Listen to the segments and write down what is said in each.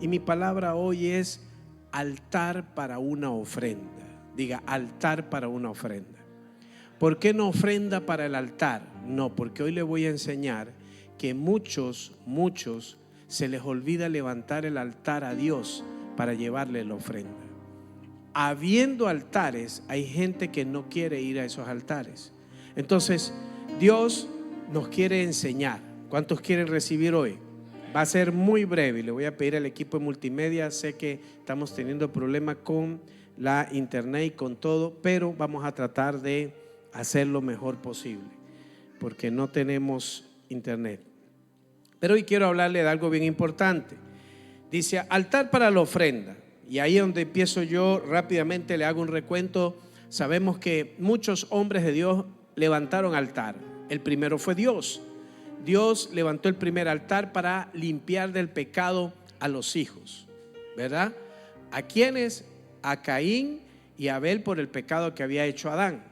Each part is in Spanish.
Y mi palabra hoy es altar para una ofrenda. Diga, altar para una ofrenda. ¿Por qué no ofrenda para el altar? No, porque hoy le voy a enseñar que muchos se les olvida levantar el altar a Dios para llevarle la ofrenda. Habiendo altares, hay gente que no quiere ir a esos altares. Entonces, Dios nos quiere enseñar. ¿Cuántos quieren recibir hoy? Va a ser muy breve. Le voy a pedir al equipo de multimedia. Sé que estamos teniendo problemas con la internet y con todo, pero vamos a tratar de hacer lo mejor posible, porque no tenemos internet. Pero hoy quiero hablarle de algo bien importante. Dice, altar para la ofrenda. Y ahí es donde empiezo yo rápidamente, le hago un recuento. Sabemos que muchos hombres de Dios levantaron altar. El primero fue Dios. Dios levantó el primer altar para limpiar del pecado a los hijos, ¿verdad? ¿A quiénes? A Caín y a Abel por el pecado que había hecho Adán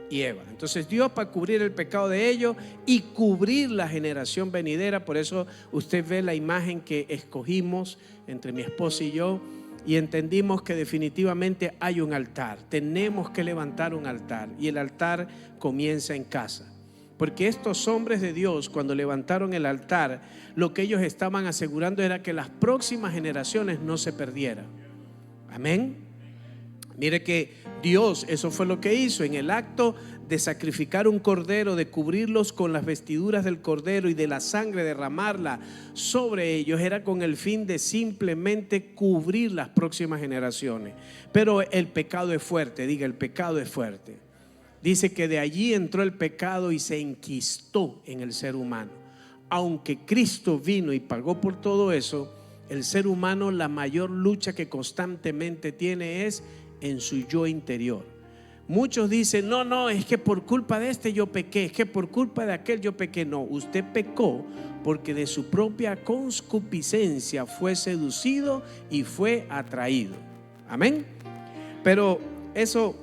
y Eva. Entonces Dios, para cubrir el pecado de ellos y cubrir la generación venidera, por eso usted ve la imagen que escogimos entre mi esposa y yo, y entendimos que definitivamente hay un altar. Tenemos que levantar un altar, y el altar comienza en casa. Porque estos hombres de Dios, cuando levantaron el altar, lo que ellos estaban asegurando era que las próximas generaciones no se perdieran. Amén. Mire que Dios, eso fue lo que hizo en el acto de sacrificar un cordero, de cubrirlos con las vestiduras del cordero y de la sangre derramarla sobre ellos, era con el fin de simplemente cubrir las próximas generaciones. Pero el pecado es fuerte, diga, el pecado es fuerte. Dice que de allí entró el pecado y se enquistó en el ser humano. Aunque Cristo vino y pagó por todo eso, el ser humano, la mayor lucha que constantemente tiene es en su yo interior. Muchos dicen, no, es que por culpa de este yo pequé, es que por culpa de aquel yo pequé. No, usted pecó porque de su propia concupiscencia fue seducido y fue atraído. Amén. Pero eso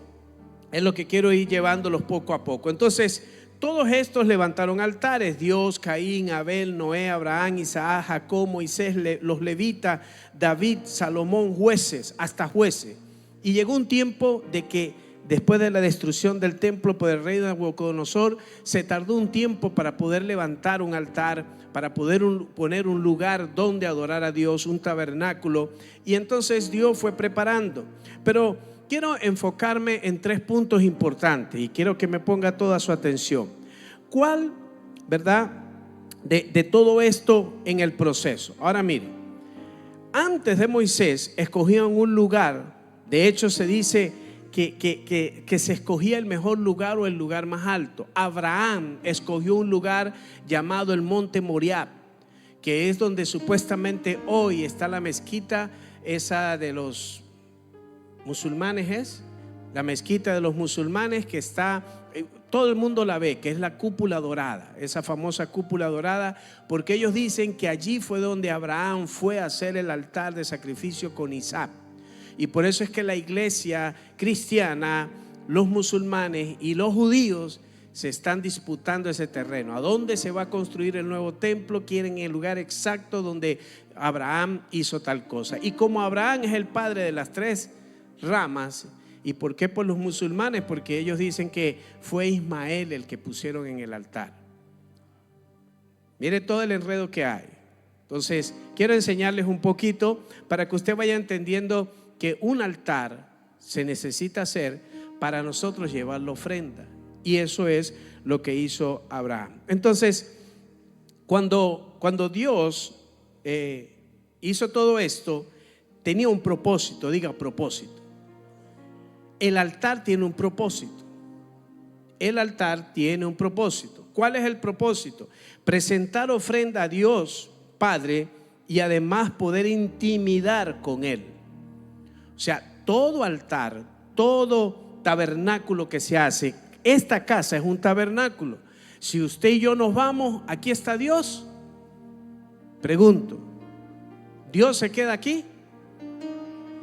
es lo que quiero ir llevándolos poco a poco. Entonces, todos estos levantaron altares: Dios, Caín, Abel, Noé, Abraham, Isaac, Jacob, Moisés, los levitas, David, Salomón, jueces, hasta jueces. Y llegó un tiempo de que después de la destrucción del templo por el rey de Nabucodonosor, se tardó un tiempo para poder levantar un altar, para poder poner un lugar donde adorar a Dios, un tabernáculo. Y entonces Dios fue preparando. Pero quiero enfocarme en 3 puntos importantes y quiero que me ponga toda su atención. ¿Cuál, verdad, de todo esto en el proceso? Ahora mire, antes de Moisés escogían un lugar. De hecho se dice que se escogía el mejor lugar o el lugar más alto. Abraham escogió un lugar llamado el Monte Moriah, que es donde supuestamente hoy está la mezquita esa de los musulmanes, es la mezquita de los musulmanes, que está, todo el mundo la ve, que es la cúpula dorada, esa famosa cúpula dorada, porque ellos dicen que allí fue donde Abraham fue a hacer el altar de sacrificio con Isaac. Y por eso es que la iglesia cristiana, los musulmanes y los judíos se están disputando ese terreno. ¿A dónde se va a construir el nuevo templo? Quieren el lugar exacto donde Abraham hizo tal cosa. Y como Abraham es el padre de las 3 ramas, ¿y por qué por los musulmanes? Porque ellos dicen que fue Ismael el que pusieron en el altar. Mire todo el enredo que hay. Entonces quiero enseñarles un poquito para que usted vaya entendiendo que un altar se necesita hacer para nosotros llevar la ofrenda. Y eso es lo que hizo Abraham. Entonces, cuando Dios hizo todo esto, tenía un propósito. Diga, propósito. El altar tiene un propósito. El altar tiene un propósito. ¿Cuál es el propósito? Presentar ofrenda a Dios Padre y además poder intimidar con Él. O sea, todo altar, todo tabernáculo que se hace, esta casa es un tabernáculo. Si usted y yo nos vamos, ¿aquí está Dios? Pregunto, ¿Dios se queda aquí?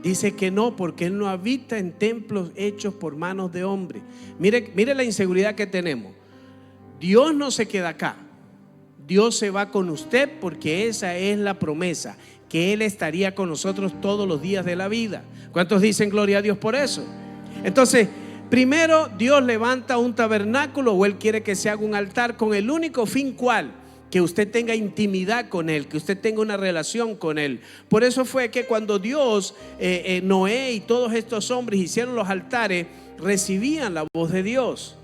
Dice que no, porque Él no habita en templos hechos por manos de hombre. Mire la inseguridad que tenemos. Dios no se queda acá. Dios se va con usted porque esa es la promesa, que Él estaría con nosotros todos los días de la vida. ¿Cuántos dicen gloria a Dios por eso? Entonces, primero Dios levanta un tabernáculo, o Él quiere que se haga un altar con el único fin, ¿cuál? Que usted tenga intimidad con Él, que usted tenga una relación con Él. Por eso fue que cuando Dios, Noé y todos estos hombres hicieron los altares, recibían la voz de Dios.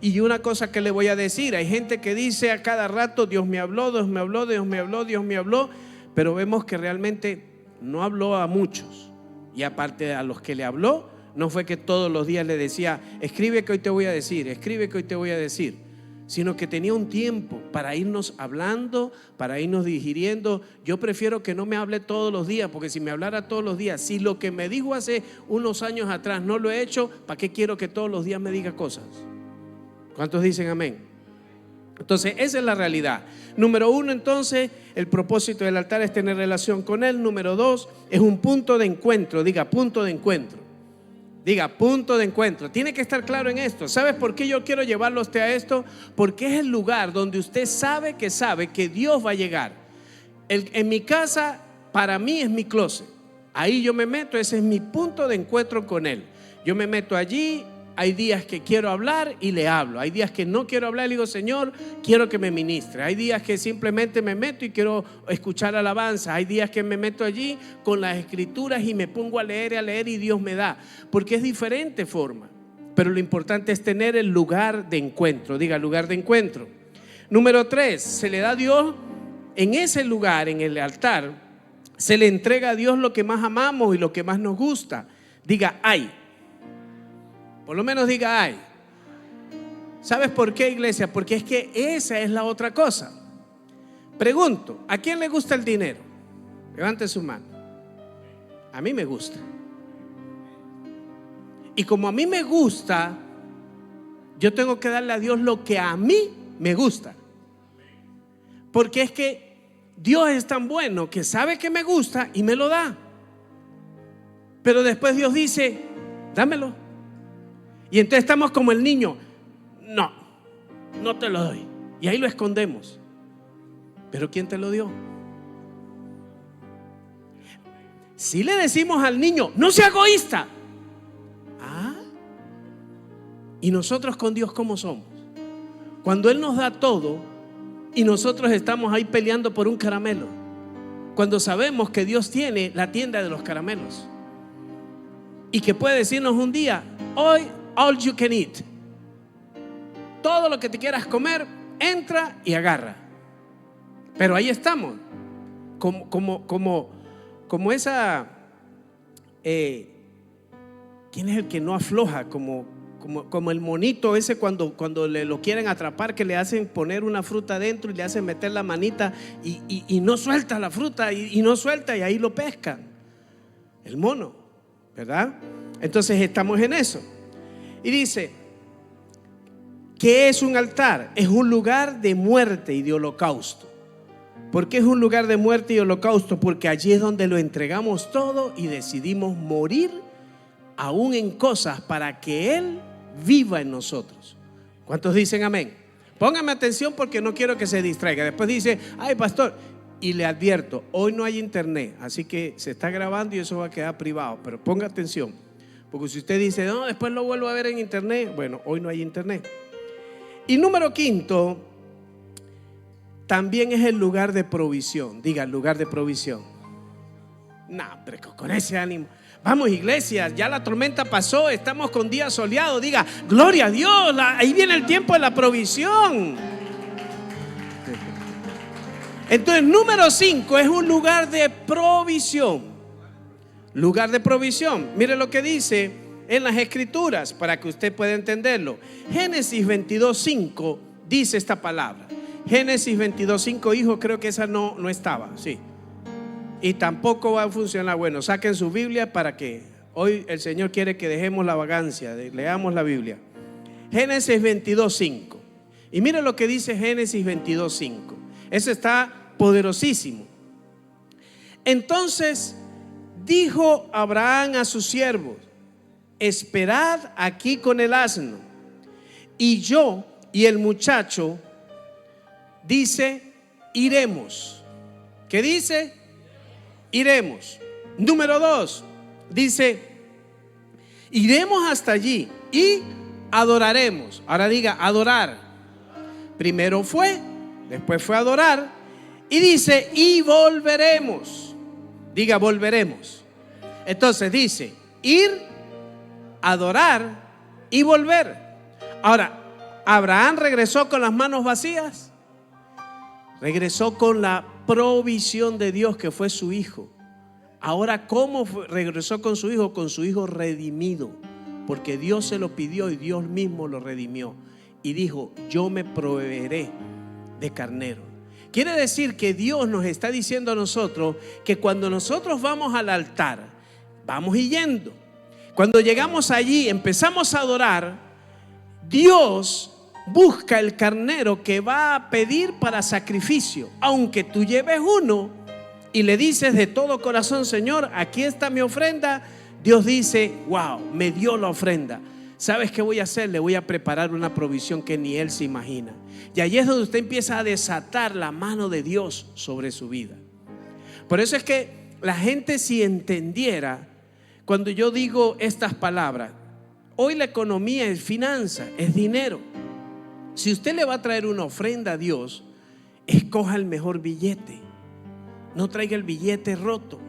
Y una cosa que le voy a decir, hay gente que dice a cada rato: Dios me habló, Dios me habló, Dios me habló, Dios me habló, pero vemos que realmente no habló a muchos. Y aparte a los que le habló, no fue que todos los días le decía: escribe que hoy te voy a decir, escribe que hoy te voy a decir, sino que tenía un tiempo para irnos hablando, para irnos digiriendo. Yo prefiero que no me hable todos los días, porque si me hablara todos los días, si lo que me dijo hace unos años atrás no lo he hecho, ¿para qué quiero que todos los días me diga cosas? ¿Cuántos dicen amén? Entonces, esa es la realidad. Número uno, entonces, el propósito del altar es tener relación con Él. Número dos, es un punto de encuentro. Diga, punto de encuentro. Diga, punto de encuentro. Tiene que estar claro en esto. ¿Sabes por qué yo quiero llevarlo a usted a esto? Porque es el lugar donde usted sabe que Dios va a llegar. En mi casa, para mí es mi closet. Ahí yo me meto, ese es mi punto de encuentro con Él. Yo me meto allí. Hay días que quiero hablar y le hablo. Hay días que no quiero hablar y le digo: Señor, quiero que me ministre. Hay días que simplemente me meto y quiero escuchar alabanza. Hay días que me meto allí con las escrituras y me pongo a leer y Dios me da. Porque es diferente forma. Pero lo importante es tener el lugar de encuentro. Diga, lugar de encuentro. Número 3, se le da a Dios en ese lugar, en el altar. Se le entrega a Dios lo que más amamos y lo que más nos gusta. Diga, hay. Por lo menos diga, ay. ¿Sabes por qué, iglesia? Porque es que esa es la otra cosa. Pregunto, ¿a quién le gusta el dinero? Levante su mano. A mí me gusta. Y como a mí me gusta, yo tengo que darle a Dios lo que a mí me gusta. Porque es que Dios es tan bueno que sabe que me gusta y me lo da. Pero después Dios dice: dámelo. Y entonces estamos como el niño: no te lo doy. Y ahí lo escondemos. ¿Pero quién te lo dio? Si le decimos al niño: no sea egoísta. ¿Y nosotros con Dios cómo somos? Cuando Él nos da todo y nosotros estamos ahí peleando por un caramelo, cuando sabemos que Dios tiene la tienda de los caramelos y que puede decirnos un día: hoy all you can eat. Todo lo que te quieras comer, entra y agarra. Pero ahí estamos, como esa ¿quién es el que no afloja? Como el monito ese cuando lo quieren atrapar, que le hacen poner una fruta dentro y le hacen meter la manita y no suelta la fruta y no suelta, y ahí lo pescan. El mono, ¿verdad? Entonces estamos en eso. Y dice, ¿qué es un altar? Es un lugar de muerte y de holocausto. ¿Por qué es un lugar de muerte y holocausto? Porque allí es donde lo entregamos todo y decidimos morir aún en cosas para que Él viva en nosotros. ¿Cuántos dicen amén? Póngame atención porque no quiero que se distraiga. Después dice: ay, pastor, y le advierto, hoy no hay internet, así que se está grabando y eso va a quedar privado. Pero ponga atención. Porque si usted dice: no, después lo vuelvo a ver en internet. Bueno, hoy no hay internet. Y número 5, también es el lugar de provisión. Diga, lugar de provisión. No, pero con ese ánimo. Vamos, iglesia, ya la tormenta pasó, estamos con día soleado. Diga, gloria a Dios, ahí viene el tiempo de la provisión. Entonces, número 5 es un lugar de provisión. Lugar de provisión. Mire lo que dice en las escrituras para que usted pueda entenderlo. Génesis 22:5 dice esta palabra. Génesis 22:5, hijo, creo que esa no estaba, sí. Y tampoco va a funcionar. Bueno, saquen su Biblia para que hoy el Señor quiere que dejemos la vagancia, leamos la Biblia. Génesis 22:5. Y mire lo que dice Génesis 22:5. Eso está poderosísimo. Entonces dijo Abraham a sus siervos: esperad aquí con el asno, y yo y el muchacho, dice, iremos. ¿Qué dice? Iremos. Número 2, dice, iremos hasta allí y adoraremos. Ahora diga, adorar. Primero fue, después fue adorar. Y dice, y volveremos. Diga, volveremos. Entonces dice, ir, adorar y volver. Ahora, ¿Abraham regresó con las manos vacías? Regresó con la provisión de Dios, que fue su hijo. Ahora, ¿cómo regresó con su hijo? Con su hijo redimido, porque Dios se lo pidió y Dios mismo lo redimió. Y dijo, yo me proveeré de carnero. Quiere decir que Dios nos está diciendo a nosotros que cuando nosotros vamos al altar, vamos yendo. Cuando llegamos allí, empezamos a adorar, Dios busca el carnero que va a pedir para sacrificio. Aunque tú lleves uno y le dices de todo corazón, Señor, aquí está mi ofrenda, Dios dice, wow, me dio la ofrenda. ¿Sabes qué voy a hacer? Le voy a preparar una provisión que ni él se imagina. Y allí es donde usted empieza a desatar la mano de Dios sobre su vida. Por eso es que la gente, si entendiera, cuando yo digo estas palabras, hoy la economía es finanza, es dinero. Si usted le va a traer una ofrenda a Dios, escoja el mejor billete. No traiga el billete roto.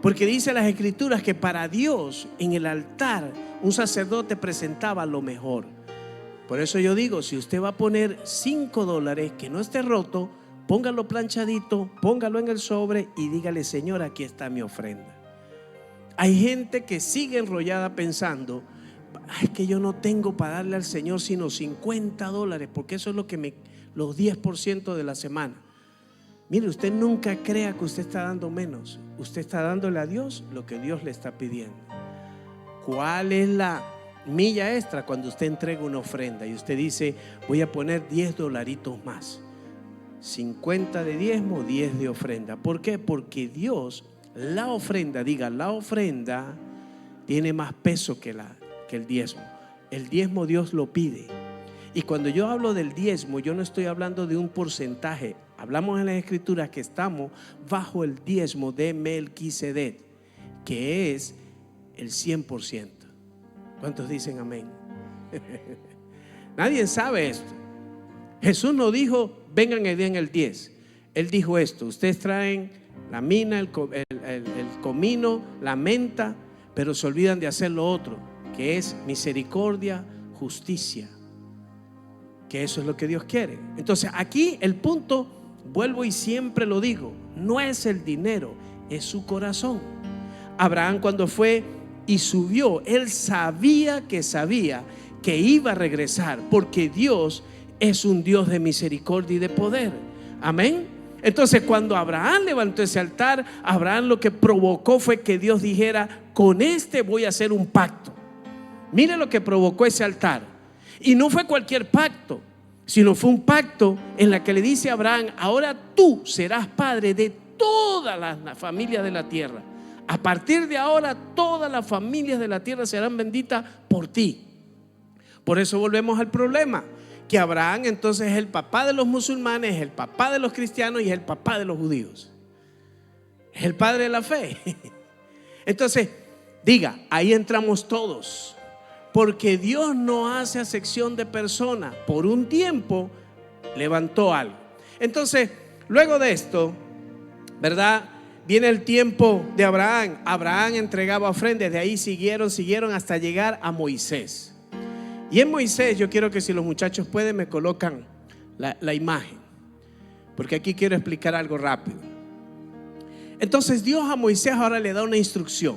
Porque dice las Escrituras que para Dios en el altar un sacerdote presentaba lo mejor. Por eso yo digo, si usted va a poner $5 que no esté roto, póngalo planchadito, póngalo en el sobre y dígale, Señor, aquí está mi ofrenda. Hay gente que sigue enrollada pensando, es que yo no tengo para darle al Señor sino $50, porque eso es lo que los 10% de la semana. Mire, usted nunca crea que usted está dando menos. Usted está dándole a Dios lo que Dios le está pidiendo. ¿Cuál es la milla extra? Cuando usted entrega una ofrenda y usted dice, voy a poner $10 más, 50 de diezmo, 10 de ofrenda. ¿Por qué? Porque Dios, la ofrenda, diga, la ofrenda tiene más peso que el diezmo. El diezmo Dios lo pide. Y cuando yo hablo del diezmo, yo no estoy hablando de un porcentaje. Hablamos en las Escrituras que estamos bajo el diezmo de Melquisedec, que es el 100%. ¿Cuántos dicen amén? Nadie sabe esto. Jesús no dijo, vengan y den el 10. Él dijo esto, ustedes traen la mina, el comino, la menta, pero se olvidan de hacer lo otro, que es misericordia, justicia, que eso es lo que Dios quiere. Entonces aquí el punto, vuelvo y siempre lo digo, no es el dinero, es su corazón. Abraham, cuando fue y subió, él sabía que iba a regresar, porque Dios es un Dios de misericordia y de poder. Amén. Entonces, cuando Abraham levantó ese altar, Abraham lo que provocó fue que Dios dijera, con este voy a hacer un pacto. Mire lo que provocó ese altar. Y no fue cualquier pacto, sino fue un pacto en la que le dice a Abraham, ahora tú serás padre de todas las familias de la tierra. A partir de ahora todas las familias de la tierra serán benditas por ti. Por eso volvemos al problema, que Abraham entonces es el papá de los musulmanes, es el papá de los cristianos y es el papá de los judíos. Es el padre de la fe. Entonces, diga, ahí entramos todos. Porque Dios no hace acepción de personas. Por un tiempo levantó algo. Entonces, luego de esto, ¿verdad? Viene el tiempo de Abraham. Abraham entregaba ofrendas. De ahí siguieron hasta llegar a Moisés. Y en Moisés, yo quiero que si los muchachos pueden, me colocan la imagen, porque aquí quiero explicar algo rápido. Entonces Dios a Moisés ahora le da una instrucción.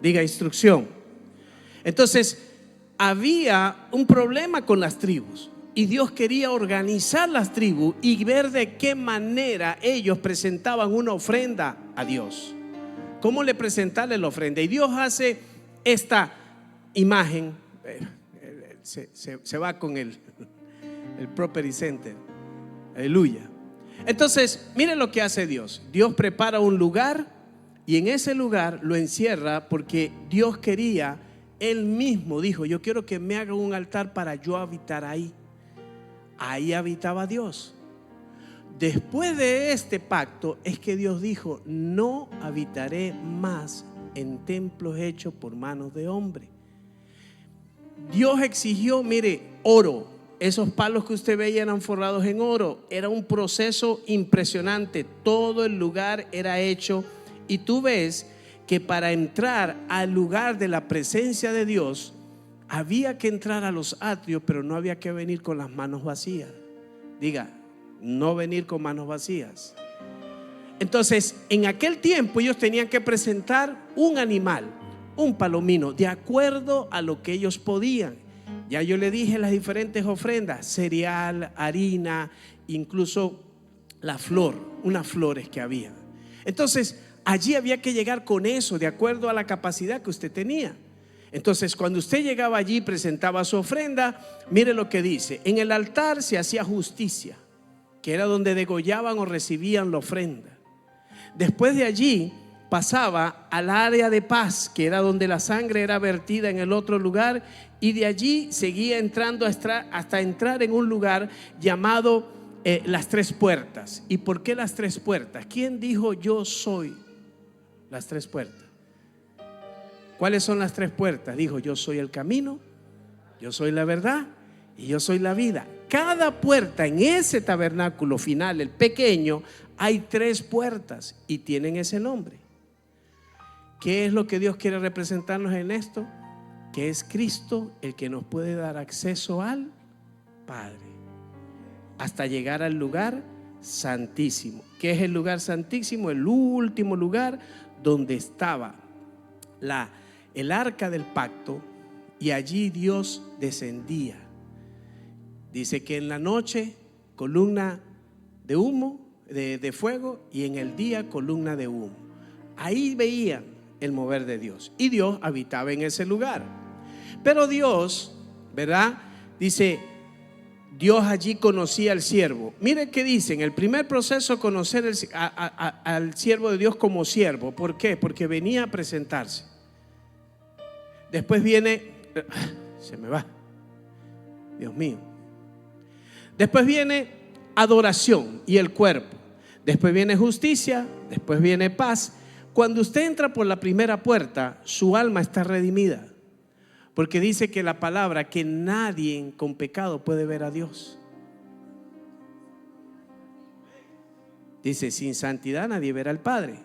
Diga, instrucción. Entonces había un problema con las tribus y Dios quería organizar las tribus y ver de qué manera ellos presentaban una ofrenda a Dios. ¿Cómo le presentarle la ofrenda? Y Dios hace esta imagen. Se va con el Property Center. Aleluya. Entonces, miren lo que hace Dios. Dios prepara un lugar y en ese lugar lo encierra porque Dios quería. Él mismo dijo, yo quiero que me haga un altar para yo habitar ahí. Ahí habitaba Dios. Después de este pacto es que Dios dijo: no habitaré más en templos hechos por manos de hombre. Dios exigió, mire, oro. Esos palos que usted veía eran forrados en oro. Era un proceso impresionante. Todo el lugar era hecho. Y tú ves que para entrar al lugar de la presencia de Dios había que entrar a los atrios, pero no había que venir con las manos vacías. Diga, no venir con manos vacías. Entonces, en aquel tiempo ellos tenían que presentar un animal, un palomino, de acuerdo a lo que ellos podían. Ya yo le dije las diferentes ofrendas: cereal, harina, incluso la flor, unas flores que había. Entonces, allí había que llegar con eso, de acuerdo a la capacidad que usted tenía. Entonces, cuando usted llegaba allí y presentaba su ofrenda, mire lo que dice: en el altar se hacía justicia, que era donde degollaban o recibían la ofrenda. Después de allí pasaba al área de paz, que era donde la sangre era vertida en el otro lugar, y de allí seguía entrando hasta entrar en un lugar llamado las tres puertas. ¿Y por qué las tres puertas? ¿Quién dijo yo soy las tres puertas? ¿Cuáles son las tres puertas? Dijo: yo soy el camino, yo soy la verdad y yo soy la vida. Cada puerta en ese tabernáculo final, el pequeño, hay tres puertas y tienen ese nombre. ¿Qué es lo que Dios quiere representarnos en esto? Que es Cristo el que nos puede dar acceso al Padre, hasta llegar al lugar santísimo. ¿Qué es el lugar santísimo? El último lugar donde estaba el arca del pacto, y allí Dios descendía. Dice que en la noche columna de humo, de fuego, y en el día columna de humo. Ahí veían el mover de Dios, y Dios habitaba en ese lugar. Pero Dios, ¿verdad? Dice, Dios allí conocía al siervo. Mire qué dice: en el primer proceso, conocer al siervo de Dios como siervo. ¿Por qué? Porque venía a presentarse. Después viene, se me va, Dios mío. Después viene adoración y el cuerpo. Después viene justicia, después viene paz. Cuando usted entra por la primera puerta, su alma está redimida, porque dice que la palabra que nadie con pecado puede ver a Dios. Dice: sin santidad nadie verá al Padre.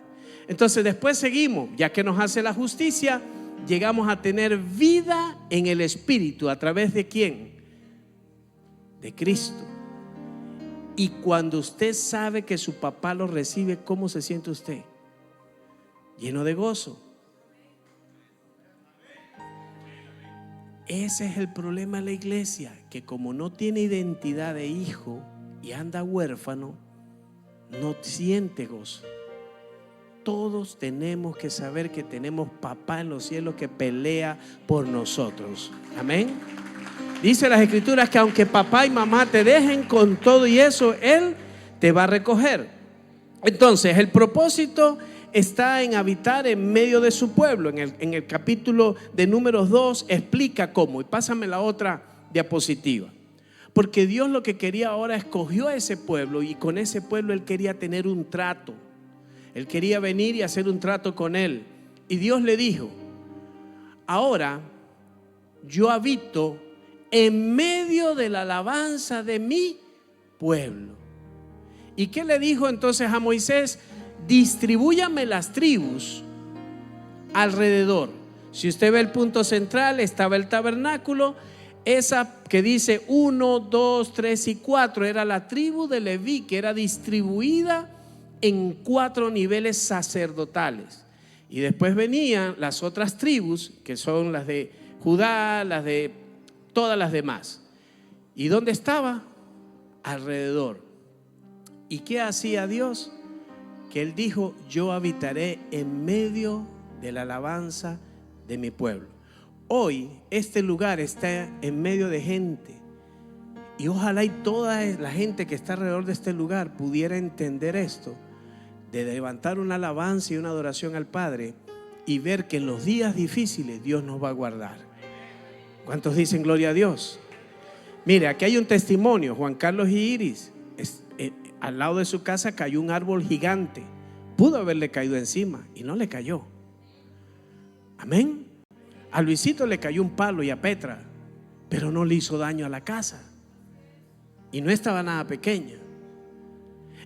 Entonces después seguimos, ya que nos hace la justicia, llegamos a tener vida en el Espíritu. ¿A través de quién? De Cristo. Y cuando usted sabe que su papá lo recibe, ¿cómo se siente usted? Lleno de gozo. Ese es el problema de la iglesia, que como no tiene identidad de hijo y anda huérfano, no siente gozo. Todos tenemos que saber que tenemos papá en los cielos que pelea por nosotros. Amén. Dice las escrituras que aunque papá y mamá te dejen con todo y eso, Él te va a recoger. Entonces el propósito está en habitar en medio de su pueblo. En el capítulo de Números 2 explica cómo. Y pásame la otra diapositiva. Porque Dios lo que quería ahora, escogió a ese pueblo, y con ese pueblo Él quería tener un trato. Él quería venir y hacer un trato con Él. Y Dios le dijo: ahora yo habito en medio de la alabanza de mi pueblo. ¿Y qué le dijo entonces a Moisés? Distribúyame las tribus alrededor. Si usted ve el punto central, estaba el tabernáculo. Esa que dice 1, 2, 3 y 4 era la tribu de Leví, que era distribuida en 4 niveles sacerdotales. Y después venían las otras tribus, que son las de Judá, las de todas las demás. ¿Y dónde estaba? Alrededor. ¿Y qué hacía Dios? Que Él dijo: yo habitaré en medio de la alabanza de mi pueblo. Hoy este lugar está en medio de gente, y ojalá y toda la gente que está alrededor de este lugar pudiera entender esto, de levantar una alabanza y una adoración al Padre, y ver que en los días difíciles Dios nos va a guardar. ¿Cuántos dicen gloria a Dios? Mire, aquí hay un testimonio. Juan Carlos y Iris al lado de su casa cayó un árbol gigante. Pudo haberle caído encima y no le cayó. Amén. A Luisito le cayó un palo y a Petra, pero no le hizo daño a la casa. Y no estaba nada pequeña.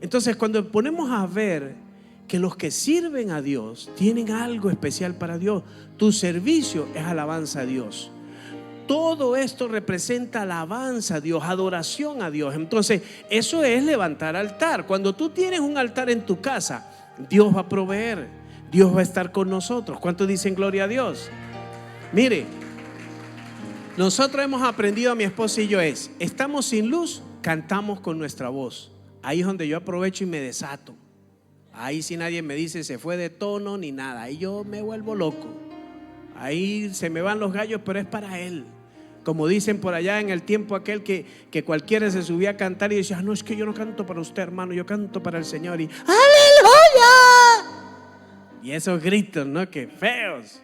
Entonces, cuando ponemos a ver que los que sirven a Dios tienen algo especial para Dios, tu servicio es alabanza a Dios. Todo esto representa alabanza a Dios, adoración a Dios. Entonces, eso es levantar altar. Cuando tú tienes un altar en tu casa, Dios va a proveer, Dios va a estar con nosotros. ¿Cuántos dicen gloria a Dios? Mire, nosotros hemos aprendido, mi esposa y yo, estamos sin luz, cantamos con nuestra voz. Ahí es donde yo aprovecho y me desato. Ahí si nadie me dice se fue de tono ni nada, ahí yo me vuelvo loco. Ahí se me van los gallos, pero es para Él. Como dicen por allá en el tiempo aquel que cualquiera se subía a cantar y decía: no, es que yo no canto para usted, hermano, yo canto para el Señor. Y ¡aleluya! Y esos gritos, ¿no? Que feos.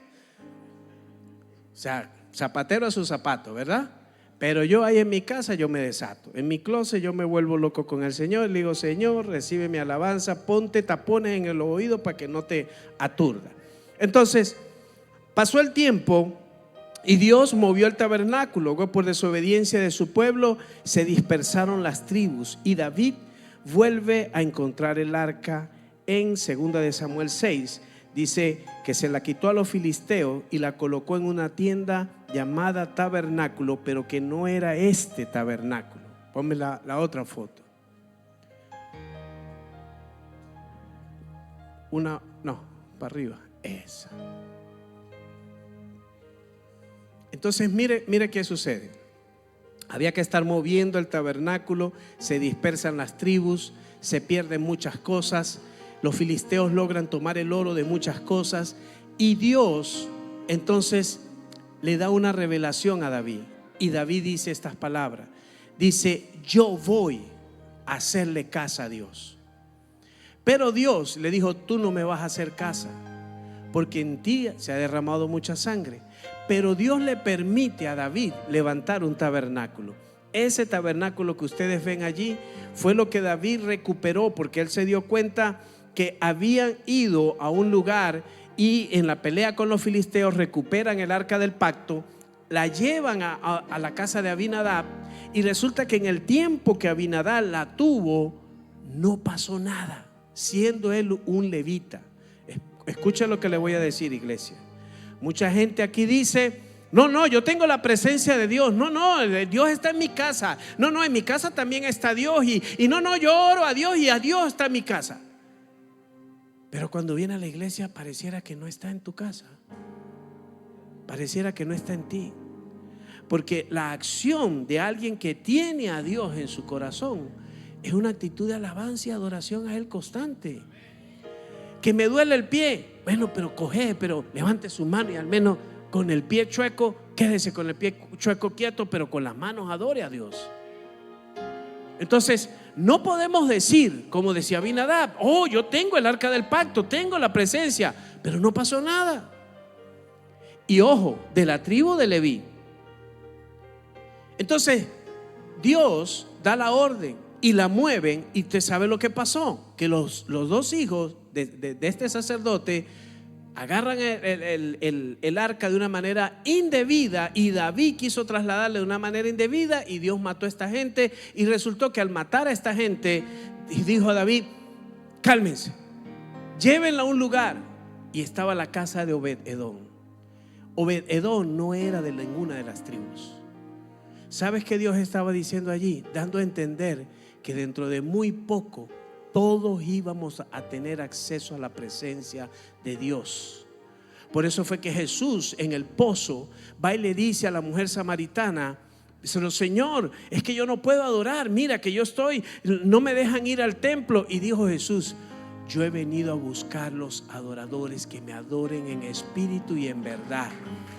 O sea, zapatero a su zapato, ¿verdad? Pero yo ahí en mi casa yo me desato. En mi closet yo me vuelvo loco con el Señor. Le digo: Señor, recibe mi alabanza, ponte tapones en el oído para que no te aturda. Entonces, pasó el tiempo y Dios movió el tabernáculo. Por desobediencia de su pueblo se dispersaron las tribus. Y David vuelve a encontrar el arca en 2 de Samuel 6. Dice que se la quitó a los filisteos y la colocó en una tienda llamada tabernáculo, pero que no era este tabernáculo. Ponme la otra foto. No, para arriba. Esa. Entonces mire qué sucede. Había que estar moviendo el tabernáculo, se dispersan las tribus, se pierden muchas cosas. Los filisteos logran tomar el oro de muchas cosas y Dios entonces le da una revelación a David. Y David dice estas palabras. Dice: yo voy a hacerle casa a Dios. Pero Dios le dijo: tú no me vas a hacer casa, porque en ti se ha derramado mucha sangre. Pero Dios le permite a David levantar un tabernáculo. Ese tabernáculo que ustedes ven allí fue lo que David recuperó, porque él se dio cuenta que habían ido a un lugar y en la pelea con los filisteos recuperan el arca del pacto, la llevan a la casa de Abinadab, y resulta que en el tiempo que Abinadab la tuvo no pasó nada, siendo él un levita. Escucha lo que le voy a decir, iglesia. Mucha gente aquí dice: no, yo tengo la presencia de Dios. No, Dios está en mi casa. No, en mi casa también está Dios. Y no, yo oro a Dios y a Dios está en mi casa. Pero cuando viene a la iglesia pareciera que no está en tu casa, pareciera que no está en ti. Porque la acción de alguien que tiene a Dios en su corazón es una actitud de alabanza y adoración a Él constante. Que me duele el pie, bueno, pero levante su mano y al menos con el pie chueco, quédese con el pie chueco quieto, pero con las manos adore a Dios. Entonces, no podemos decir, como decía Abinadab: oh, yo tengo el arca del pacto, tengo la presencia, pero no pasó nada. Y ojo, de la tribu de Leví. Entonces, Dios da la orden y la mueven, y usted sabe lo que pasó, que los dos hijos de este sacerdote agarran el arca de una manera indebida, y David quiso trasladarle de una manera indebida, y Dios mató a esta gente. Y resultó que al matar a esta gente, dijo a David: cálmense, llévenla a un lugar. Y estaba la casa de Obed-Edom. Obed-Edom no era de ninguna de las tribus. ¿Sabes qué Dios estaba diciendo allí? Dando a entender que dentro de muy poco todos íbamos a tener acceso a la presencia de Dios. Por eso fue que Jesús en el pozo va y le dice a la mujer samaritana: Señor, es que yo no puedo adorar, mira que yo no me dejan ir al templo. Y dijo Jesús: yo he venido a buscar los adoradores que me adoren en espíritu y en verdad,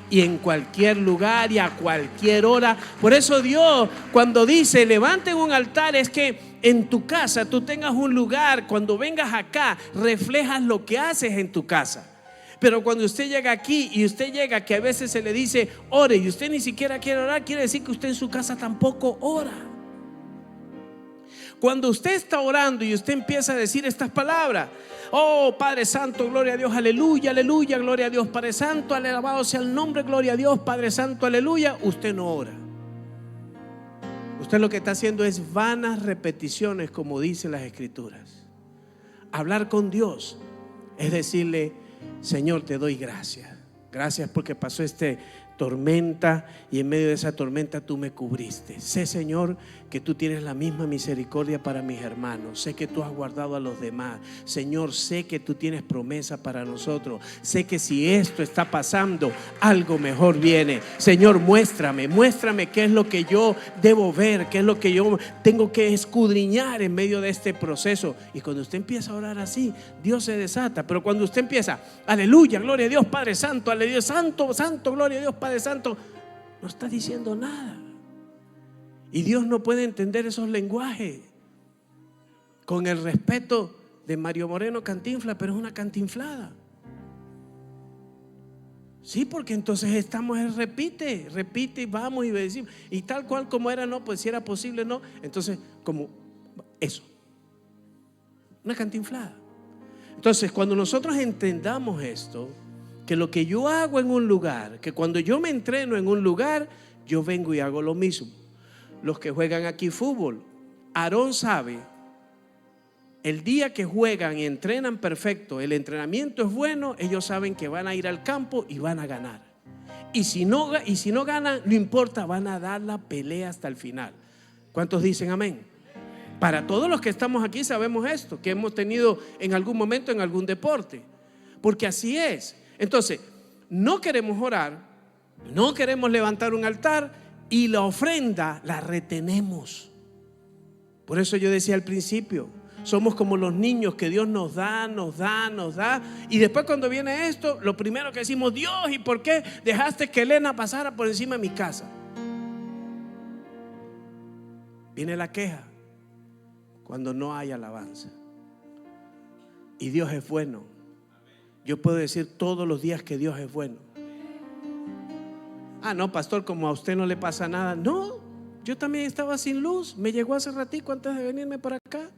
y en cualquier lugar y a cualquier hora. Por eso Dios, cuando dice levanten un altar, es que en tu casa tú tengas un lugar. Cuando vengas acá, reflejas lo que haces en tu casa. Pero cuando usted llega aquí y usted llega, que a veces se le dice ore, y usted ni siquiera quiere orar, quiere decir que usted en su casa tampoco ora. Cuando usted está orando y usted empieza a decir estas palabras: oh Padre Santo, gloria a Dios, aleluya, aleluya, gloria a Dios, Padre Santo, alabado sea el nombre, gloria a Dios, Padre Santo, aleluya, usted no ora. Usted lo que está haciendo es vanas repeticiones, como dicen las Escrituras. Hablar con Dios es decirle: Señor, te doy gracias. Gracias porque pasó esta tormenta y en medio de esa tormenta tú me cubriste. Sé, Señor, que tú tienes la misma misericordia para mis hermanos. Sé que tú has guardado a los demás. Señor, sé que tú tienes promesa para nosotros. Sé que si esto está pasando, algo mejor viene. Señor, muéstrame qué es lo que yo debo ver, qué es lo que yo tengo que escudriñar en medio de este proceso. Y cuando usted empieza a orar así, Dios se desata. Pero cuando usted empieza: aleluya, gloria a Dios, Padre Santo, aleluya, santo, santo, gloria a Dios, Padre Santo, no está diciendo nada. Y Dios no puede entender esos lenguajes. Con el respeto de Mario Moreno Cantinflas, pero es una cantinflada. Sí, porque entonces estamos, repite y vamos y decimos, y tal cual como era, no, pues si era posible, no. Entonces, como eso, una cantinflada. Entonces, cuando nosotros entendamos esto, que lo que yo hago en un lugar, que cuando yo me entreno en un lugar, yo vengo y hago lo mismo. Los que juegan aquí fútbol, Aarón sabe, el día que juegan y entrenan perfecto, el entrenamiento es bueno, ellos saben que van a ir al campo y van a ganar. Y si no ganan, no importa, van a dar la pelea hasta el final. ¿Cuántos dicen amén? Para todos los que estamos aquí sabemos esto, que hemos tenido en algún momento en algún deporte, porque así es. Entonces, no queremos orar, no queremos levantar un altar y la ofrenda la retenemos. Por eso yo decía al principio, somos como los niños que Dios nos da, y después cuando viene esto, lo primero que decimos: Dios, ¿y por qué dejaste que Elena pasara por encima de mi casa? Viene la queja cuando no hay alabanza. Y Dios es bueno. Yo puedo decir todos los días que Dios es bueno. Ah, no, pastor, como a usted no le pasa nada. No, yo también estaba sin luz. Me llegó hace ratico antes de venirme para acá.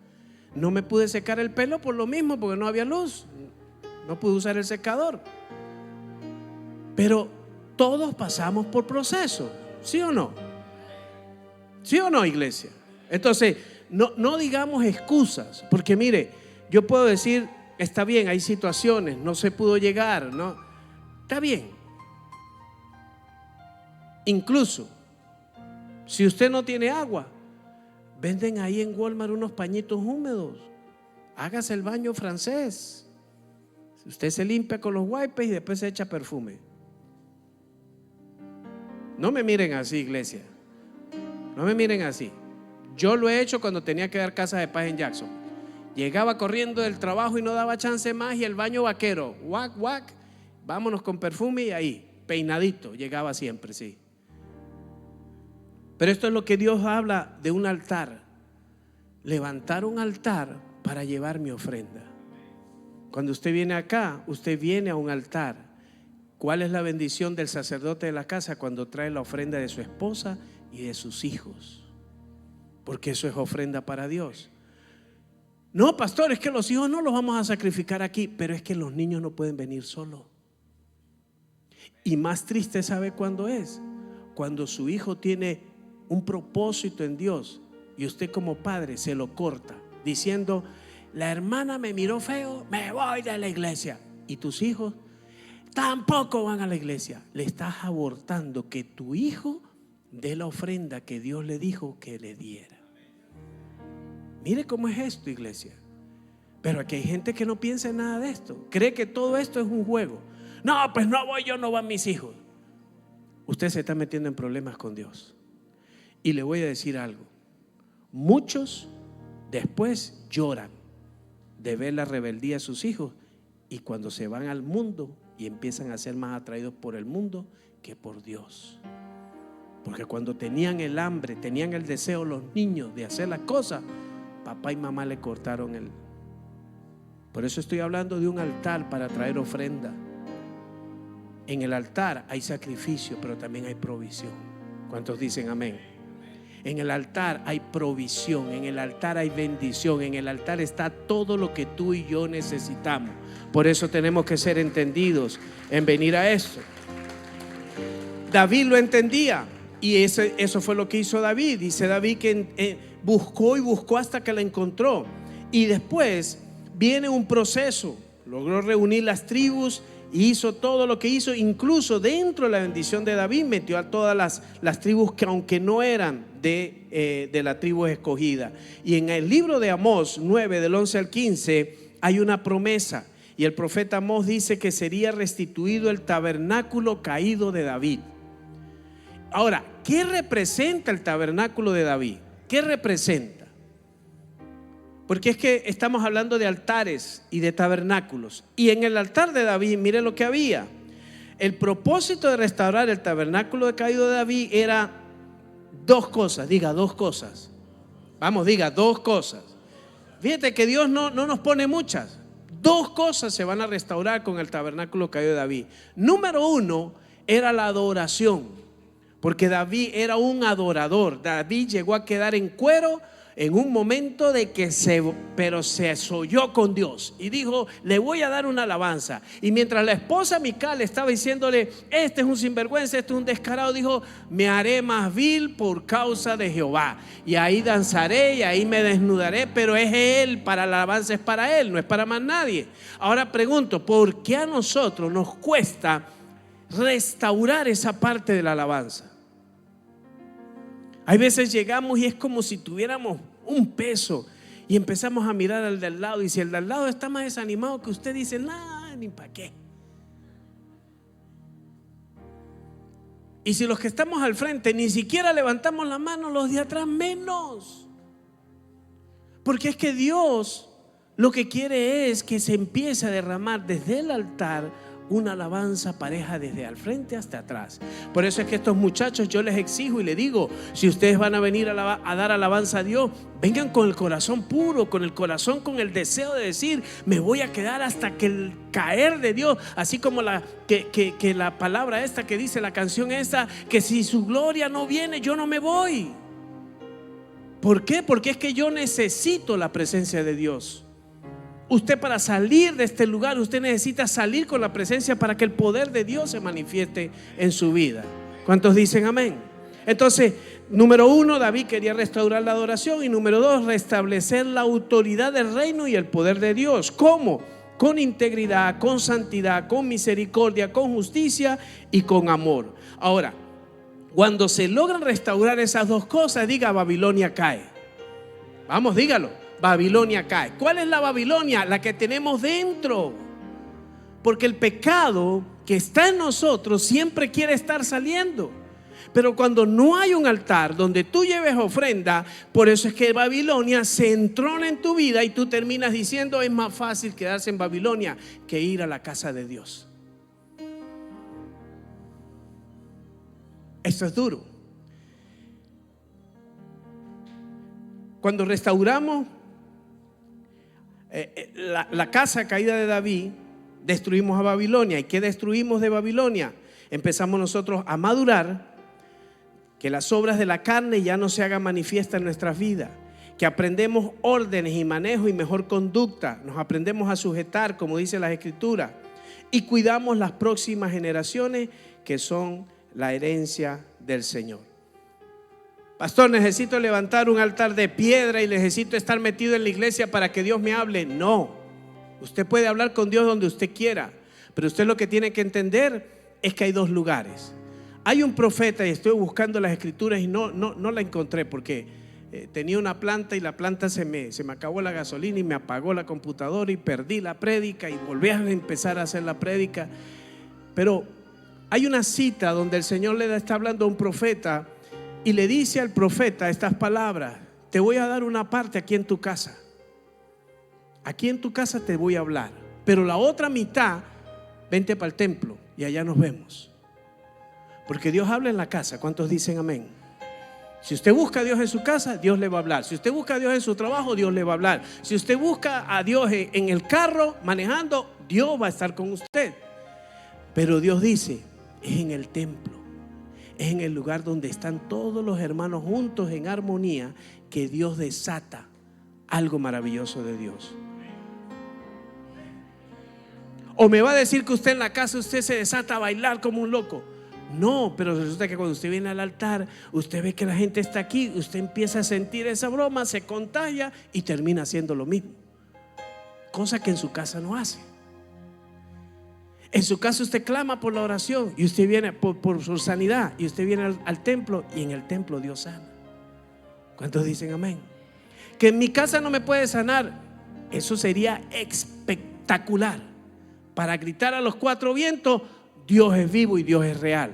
No me pude secar el pelo por lo mismo, porque no había luz. No pude usar el secador. Pero todos pasamos por procesos, ¿sí o no? ¿Sí o no, iglesia? Entonces, no digamos excusas, porque mire, yo puedo decir: está bien, hay situaciones, no se pudo llegar, ¿no? Está bien. Incluso, si usted no tiene agua, venden ahí en Walmart unos pañitos húmedos. Hágase el baño francés. Usted se limpia con los wipes y después se echa perfume. No me miren así, iglesia. No me miren así. Yo lo he hecho cuando tenía que dar casa de paz en Jackson. Llegaba corriendo del trabajo y no daba chance más, y el baño vaquero, guac, guac, vámonos con perfume, y ahí, peinadito, llegaba siempre, sí. Pero esto es lo que Dios habla de un altar. Levantar un altar para llevar mi ofrenda. Cuando usted viene acá, usted viene a un altar. ¿Cuál es la bendición del sacerdote de la casa? Cuando trae la ofrenda de su esposa y de sus hijos, porque eso es ofrenda para Dios. No, pastor, es que los hijos no los vamos a sacrificar aquí, pero es que los niños no pueden venir solos. Y más triste, ¿sabe cuándo es? Cuando su hijo tiene un propósito en Dios y usted como padre se lo corta diciendo: la hermana me miró feo, me voy de la iglesia. Y tus hijos tampoco van a la iglesia. Le estás abortando que tu hijo dé la ofrenda que Dios le dijo que le diera. Mire cómo es esto, iglesia. Pero aquí hay gente que no piensa en nada de esto. Cree que todo esto es un juego. No, pues no voy yo, no van mis hijos. Usted se está metiendo en problemas con Dios. Y le voy a decir algo: muchos después lloran de ver la rebeldía de sus hijos, y cuando se van al mundo y empiezan a ser más atraídos por el mundo que por Dios. Porque cuando tenían el hambre, tenían el deseo los niños de hacer las cosas, papá y mamá le cortaron el. Por eso estoy hablando de un altar para traer ofrenda. En el altar hay sacrificio, pero también hay provisión. ¿Cuántos dicen amén? En el altar hay provisión, en el altar hay bendición, en el altar está todo lo que tú y yo necesitamos. Por eso tenemos que ser entendidos en venir a esto. David lo entendía y eso fue lo que hizo David. Dice David que buscó y buscó hasta que la encontró. Y después viene un proceso. Logró reunir las tribus y hizo todo lo que hizo. Incluso dentro de la bendición de David metió a todas las tribus que aunque no eran de la tribu escogida. Y en el libro de Amós 9 del 11 al 15 hay una promesa. Y el profeta Amós dice que sería restituido el tabernáculo caído de David. Ahora, ¿qué representa el tabernáculo de David? ¿Qué representa? Porque es que estamos hablando de altares y de tabernáculos. Y en el altar de David, mire lo que había. El propósito de restaurar el tabernáculo de caído de David era dos cosas. Diga dos cosas. Vamos, diga dos cosas. Fíjate que Dios no nos pone muchas. Dos cosas se van a restaurar con el tabernáculo caído de David. Número uno era la adoración. Porque David era un adorador. David llegó a quedar en cuero en un momento de que se asoyó con Dios y dijo: le voy a dar una alabanza. Y mientras la esposa Mical estaba diciéndole: este es un sinvergüenza, este es un descarado, dijo: me haré más vil por causa de Jehová, y ahí danzaré y ahí me desnudaré, pero es él, para la alabanza es para él, no es para más nadie. Ahora pregunto, ¿por qué a nosotros nos cuesta restaurar esa parte de la alabanza? Hay veces llegamos y es como si tuviéramos un peso y empezamos a mirar al de al lado, y si el de al lado está más desanimado que usted, dice: nah, ni para qué. Y si los que estamos al frente ni siquiera levantamos la mano, los de atrás menos. Porque es que Dios lo que quiere es que se empiece a derramar desde el altar una alabanza pareja desde al frente hasta atrás. Por eso es que estos muchachos yo les exijo y les digo: si ustedes van a venir a dar alabanza a Dios, vengan con el corazón puro, con el corazón, con el deseo de decir: me voy a quedar hasta que el caer de Dios, así como la palabra esta que dice la canción esta, que si su gloria no viene, yo no me voy. ¿Por qué? Porque es que yo necesito la presencia de Dios. Usted, para salir de este lugar, usted necesita salir con la presencia para que el poder de Dios se manifieste en su vida. ¿Cuántos dicen amén? Entonces, número uno, David quería restaurar la adoración. Y número dos, restablecer la autoridad del reino y el poder de Dios. ¿Cómo? Con integridad, con santidad, con misericordia, con justicia y con amor. Ahora, cuando se logran restaurar esas dos cosas, diga: Babilonia cae. Vamos, dígalo. Babilonia cae. ¿Cuál es la Babilonia? La que tenemos dentro. Porque el pecado que está en nosotros siempre quiere estar saliendo. Pero cuando no hay un altar donde tú lleves ofrenda, por eso es que Babilonia se entrona en tu vida y tú terminas diciendo: es más fácil quedarse en Babilonia que ir a la casa de Dios. Esto es duro. Cuando restauramos la casa caída de David, destruimos a Babilonia. ¿Y qué destruimos de Babilonia? Empezamos nosotros a madurar, que las obras de la carne ya no se hagan manifiestas en nuestras vidas, que aprendemos órdenes y manejo y mejor conducta, nos aprendemos a sujetar, como dice las Escrituras, y cuidamos las próximas generaciones, que son la herencia del Señor. Pastor, necesito levantar un altar de piedra y necesito estar metido en la iglesia para que Dios me hable. No, usted puede hablar con Dios donde usted quiera, pero usted lo que tiene que entender es que hay dos lugares. Hay un profeta, y estoy buscando las Escrituras y no la encontré, porque tenía una planta y la planta se me acabó la gasolina y me apagó la computadora y perdí la prédica y volví a empezar a hacer la prédica. Pero hay una cita donde el Señor le está hablando a un profeta y le dice al profeta estas palabras: te voy a dar una parte aquí en tu casa. Aquí en tu casa te voy a hablar, pero la otra mitad, vente para el templo y allá nos vemos. Porque Dios habla en la casa. ¿Cuántos dicen amén? Si usted busca a Dios en su casa, Dios le va a hablar. Si usted busca a Dios en su trabajo, Dios le va a hablar. Si usted busca a Dios en el carro manejando, Dios va a estar con usted. Pero Dios dice: es en el templo, Es en el lugar donde están todos los hermanos juntos en armonía que Dios desata algo maravilloso de Dios. O me va a decir que usted en la casa usted se desata a bailar como un loco. No, pero resulta que cuando usted viene al altar, usted ve que la gente está aquí, usted empieza a sentir esa broma, se contagia y termina haciendo lo mismo, cosa que en su casa no hace. En su casa usted clama por la oración y usted viene por su sanidad, y usted viene al templo y en el templo Dios sana. ¿Cuántos dicen amén? Que en mi casa no me puede sanar, eso sería espectacular, para gritar a los cuatro vientos: Dios es vivo y Dios es real.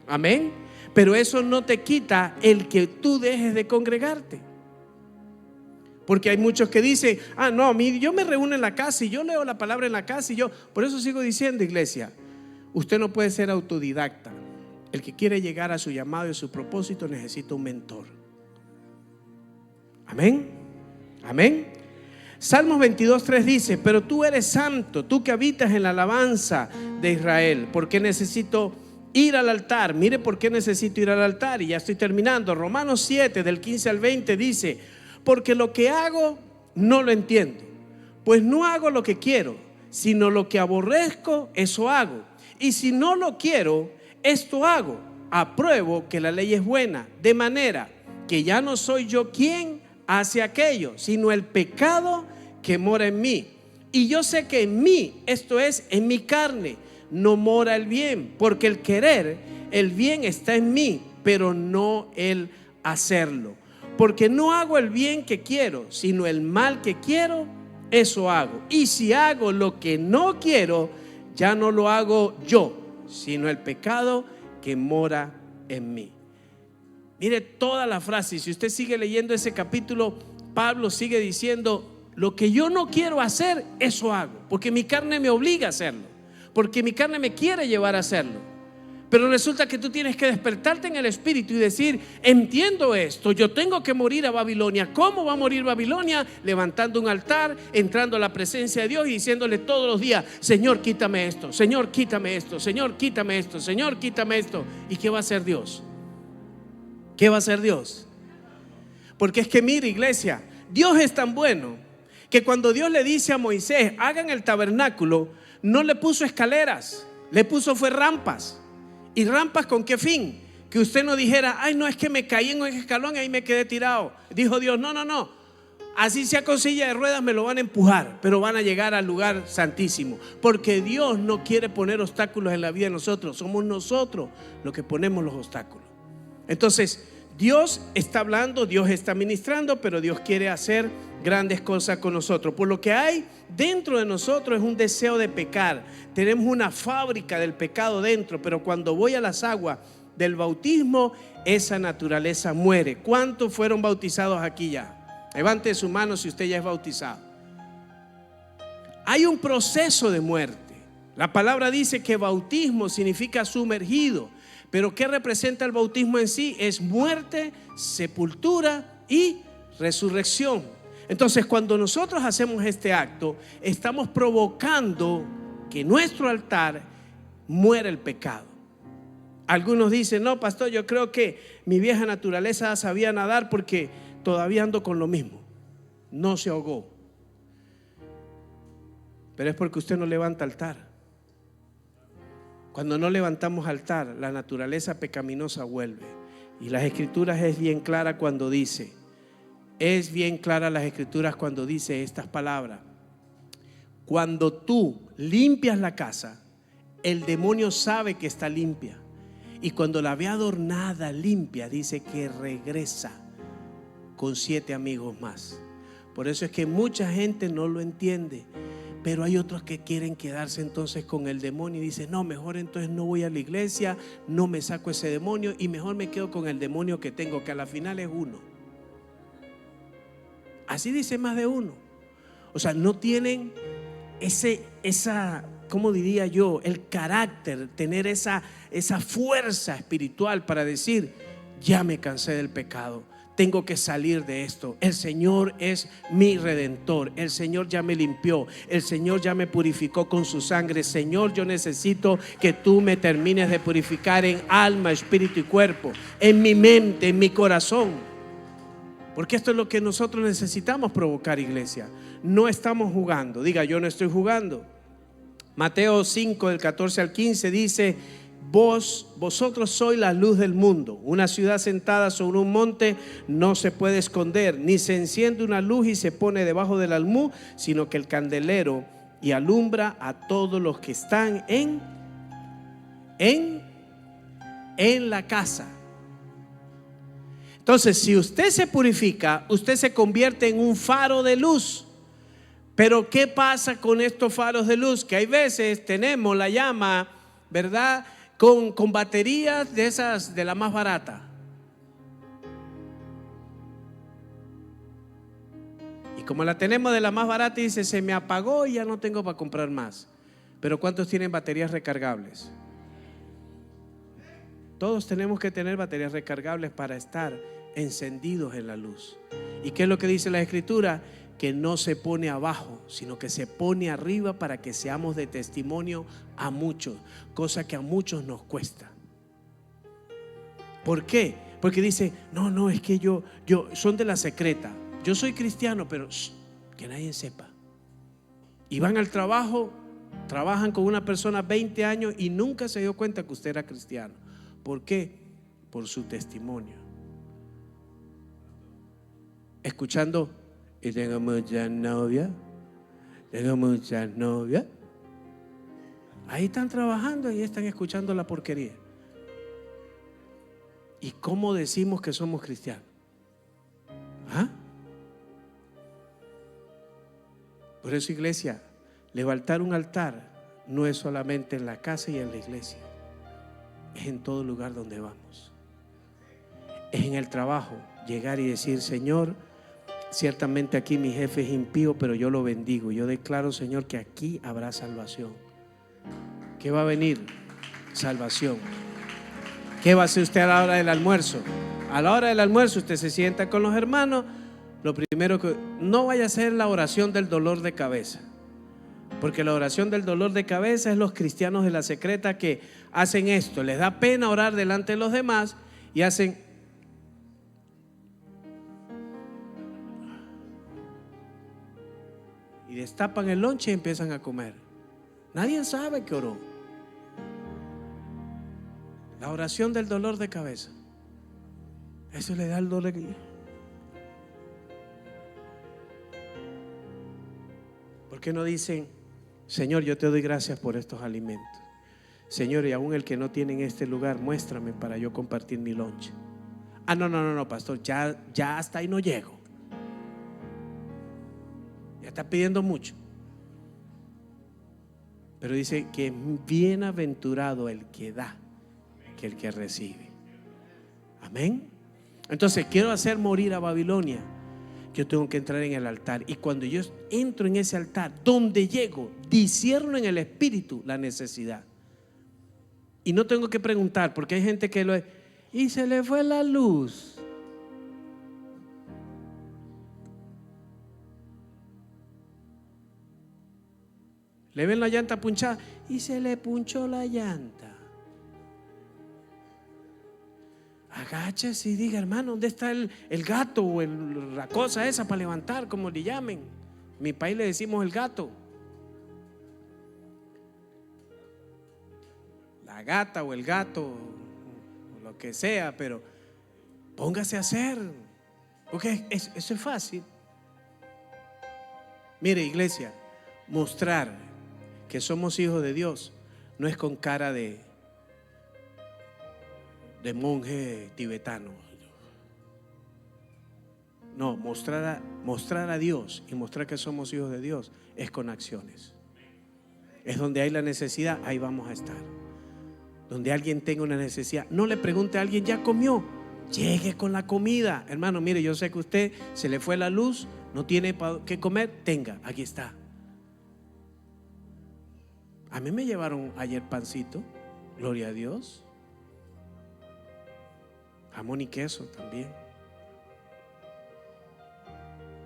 Amén. Pero eso no te quita el que tú dejes de congregarte. Porque hay muchos que dicen: ah, no, yo me reúno en la casa y yo leo la palabra en la casa y yo. Por eso sigo diciendo, iglesia, usted no puede ser autodidacta. El que quiere llegar a su llamado y a su propósito necesita un mentor. Amén. Amén. Salmos 22:3 dice: pero tú eres santo, tú que habitas en la alabanza de Israel. ¿Por qué necesito ir al altar? Mire por qué necesito ir al altar, y ya estoy terminando. Romanos 7 del 15 al 20 dice: porque lo que hago no lo entiendo, pues no hago lo que quiero, sino lo que aborrezco, eso hago. Y si no lo quiero, esto hago. Apruebo que la ley es buena, de manera que ya no soy yo quien hace aquello, sino el pecado que mora en mí. Y yo sé que en mí, esto es, en mi carne, no mora el bien, porque el querer el bien está en mí, pero no el hacerlo. Porque no hago el bien que quiero, sino el mal que quiero, eso hago. Y si hago lo que no quiero, ya no lo hago yo, sino el pecado que mora en mí. Mire toda la frase. Si usted sigue leyendo ese capítulo, Pablo sigue diciendo: lo que yo no quiero hacer, eso hago, porque mi carne me obliga a hacerlo, porque mi carne me quiere llevar a hacerlo. Pero resulta que tú tienes que despertarte en el espíritu y decir: entiendo esto, yo tengo que morir a Babilonia. ¿Cómo va a morir Babilonia? Levantando un altar, entrando a la presencia de Dios y diciéndole todos los días: Señor, quítame esto, Señor, quítame esto, Señor, quítame esto, Señor, quítame esto. ¿Y qué va a hacer Dios? ¿Qué va a hacer Dios? Porque es que mire, iglesia, Dios es tan bueno que cuando Dios le dice a Moisés: hagan el tabernáculo, no le puso escaleras, le puso fue rampas. ¿Y rampas con qué fin? Que usted no dijera: ay, no, es que me caí en un escalón y ahí me quedé tirado. Dijo Dios: no, no, no, así sea con silla de ruedas me lo van a empujar, pero van a llegar al lugar santísimo. Porque Dios no quiere poner obstáculos en la vida de nosotros, somos nosotros los que ponemos los obstáculos. Entonces Dios está hablando, Dios está ministrando, pero Dios quiere hacer grandes cosas con nosotros. Por lo que hay dentro de nosotros es un deseo de pecar. Tenemos una fábrica del pecado dentro, pero cuando voy a las aguas del bautismo, esa naturaleza muere. ¿Cuántos fueron bautizados aquí ya? Levante su mano si usted ya es bautizado. Hay un proceso de muerte. La palabra dice que bautismo significa sumergido. Pero ¿qué representa el bautismo en sí? Es muerte, sepultura y resurrección. Entonces, cuando nosotros hacemos este acto, estamos provocando que nuestro altar muera el pecado. Algunos dicen: no, pastor, yo creo que mi vieja naturaleza sabía nadar porque todavía ando con lo mismo. No se ahogó. Pero es porque usted no levanta altar. Cuando no levantamos altar, la naturaleza pecaminosa vuelve. Y las escrituras es bien clara cuando dice, las escrituras cuando dice estas palabras: cuando tú limpias la casa, el demonio sabe que está limpia, y cuando la ve adornada, limpia, dice que regresa con 7 amigos más. Por eso es que mucha gente no lo entiende. Pero hay otros que quieren quedarse entonces con el demonio y dicen: no, mejor entonces no voy a la iglesia, no me saco ese demonio y mejor me quedo con el demonio que tengo, que a la final es uno. Así dice más de uno. O sea, no tienen ¿cómo diría yo? El carácter, tener esa fuerza espiritual para decir: ya me cansé del pecado, tengo que salir de esto. El Señor es mi redentor. El Señor ya me limpió. El Señor ya me purificó con su sangre. Señor, yo necesito que tú me termines de purificar en alma, espíritu y cuerpo, en mi mente, en mi corazón. Porque esto es lo que nosotros necesitamos provocar, iglesia. No estamos jugando. Diga, yo no estoy jugando. Mateo 5, del 14 al 15 dice: vosotros sois la luz del mundo. Una ciudad sentada sobre un monte no se puede esconder, ni se enciende una luz y se pone debajo del almud, sino que el candelero y alumbra a todos los que están en la casa. Entonces, si usted se purifica, usted se convierte en un faro de luz. Pero ¿qué pasa con estos faros de luz? Que hay veces tenemos la llama, ¿verdad?, con baterías de esas, de la más barata. Y como la tenemos de la más barata, dice, se me apagó y ya no tengo para comprar más. Pero ¿cuántos tienen baterías recargables? Todos tenemos que tener baterías recargables para estar encendidos en la luz. ¿Y qué es lo que dice la Escritura? Que no se pone abajo, sino que se pone arriba para que seamos de testimonio a muchos, cosa que a muchos nos cuesta. ¿Por qué? Porque dice, no, es que yo son de la secreta. Yo soy cristiano, pero que nadie sepa. Y van al trabajo, trabajan con una persona 20 años y nunca se dio cuenta que usted era cristiano. ¿Por qué? Por su testimonio. Escuchando: y tengo muchas novias, Ahí están trabajando y están escuchando la porquería. ¿Y cómo decimos que somos cristianos? ¿Ah? Por eso, iglesia, levantar un altar no es solamente en la casa y en la iglesia, es en todo lugar donde vamos. Es en el trabajo, llegar y decir: Señor, ciertamente aquí mi jefe es impío, pero yo lo bendigo. Yo declaro, Señor, que aquí habrá salvación. ¿Qué va a venir? Salvación. ¿Qué va a hacer usted a la hora del almuerzo? A la hora del almuerzo usted se sienta con los hermanos. Lo primero que no vaya a hacer la oración del dolor de cabeza, porque la oración del dolor de cabeza es los cristianos de la secreta que hacen esto. Les da pena orar delante de los demás y hacen: y destapan el lonche y empiezan a comer. Nadie sabe que oró. La oración del dolor de cabeza, eso le da el dolor. ¿Por qué no dicen: Señor, yo te doy gracias por estos alimentos? Señor, y aún el que no tiene en este lugar, muéstrame para yo compartir mi lonche. No, pastor, ya hasta ahí no llego. Ya está pidiendo mucho. Pero dice que bienaventurado el que da que el que recibe. Amén. Entonces, quiero hacer morir a Babilonia. Yo tengo que entrar en el altar. Y cuando yo entro en ese altar, donde llego, discierno en el espíritu la necesidad. Y no tengo que preguntar, porque hay gente que y se le fue la luz. Le ven la llanta punchada y se le punchó la llanta. Agáchese y diga: hermano, ¿dónde está el gato o la cosa esa para levantar, como le llamen? En mi país le decimos el gato, la gata o el gato, o lo que sea, pero póngase a hacer, porque eso es fácil. Mire, iglesia, mostrar que somos hijos de Dios no es con cara de monje tibetano. No, mostrar a Dios y mostrar que somos hijos de Dios es con acciones. Es donde hay la necesidad, ahí vamos a estar. Donde alguien tenga una necesidad, no le pregunte a alguien: ¿ya comió? Llegue con la comida. Hermano, mire, yo sé que usted se le fue la luz, no tiene qué comer, tenga, aquí está. A mí me llevaron ayer pancito, gloria a Dios. Jamón y queso también.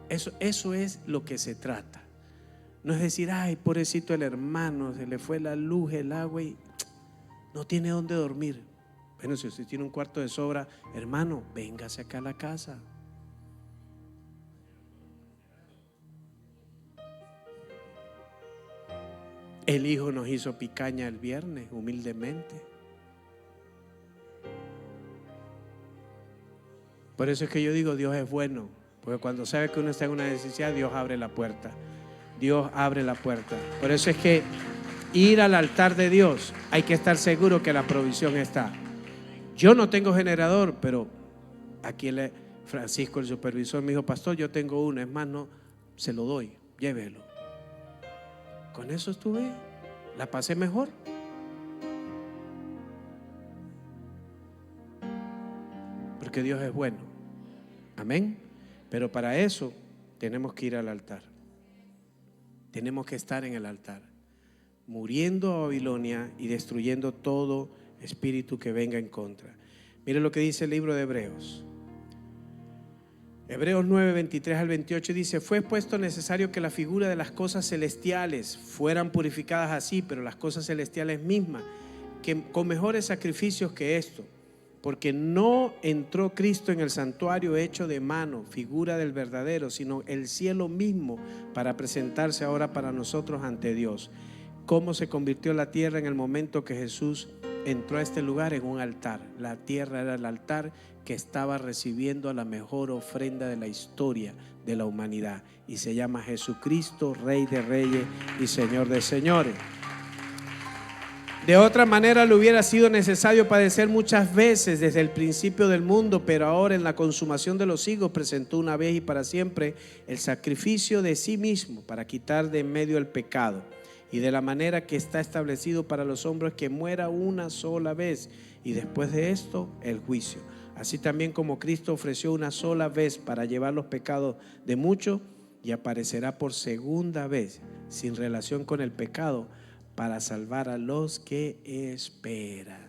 Eso es lo que se trata. No es decir, ay, pobrecito el hermano, se le fue la luz, el agua y no tiene dónde dormir. Bueno, si usted tiene un cuarto de sobra, hermano, véngase acá a la casa. El hijo nos hizo picaña el viernes, humildemente. Por eso es que yo digo, Dios es bueno. Porque cuando sabe que uno está en una necesidad, Dios abre la puerta. Dios abre la puerta. Por eso es que ir al altar de Dios, hay que estar seguro que la provisión está. Yo no tengo generador, pero aquí Francisco, el supervisor, me dijo, pastor, yo tengo uno. Es más, no, se lo doy, llévelo. Con eso estuve, la pasé mejor. Porque Dios es bueno. Amén. Pero para eso tenemos que ir al altar. Tenemos que estar en el altar, muriendo a Babilonia y destruyendo todo espíritu que venga en contra. Mire lo que dice el libro de Hebreos. Hebreos 9, 23 al 28 dice: fue puesto necesario que la figura de las cosas celestiales fueran purificadas así, pero las cosas celestiales mismas, que con mejores sacrificios que esto, porque no entró Cristo en el santuario hecho de mano, figura del verdadero, sino el cielo mismo, para presentarse ahora para nosotros ante Dios. ¿Cómo se convirtió la tierra en el momento que Jesús entró a este lugar? En un altar. La tierra era el altar que estaba recibiendo la mejor ofrenda de la historia de la humanidad, y se llama Jesucristo, Rey de Reyes y Señor de Señores. De otra manera le hubiera sido necesario padecer muchas veces desde el principio del mundo, pero ahora en la consumación de los siglos presentó una vez y para siempre el sacrificio de sí mismo para quitar de en medio el pecado, y de la manera que está establecido para los hombres, que muera una sola vez y después de esto el juicio. Así también como Cristo ofreció una sola vez para llevar los pecados de muchos, y aparecerá por segunda vez sin relación con el pecado para salvar a los que esperan.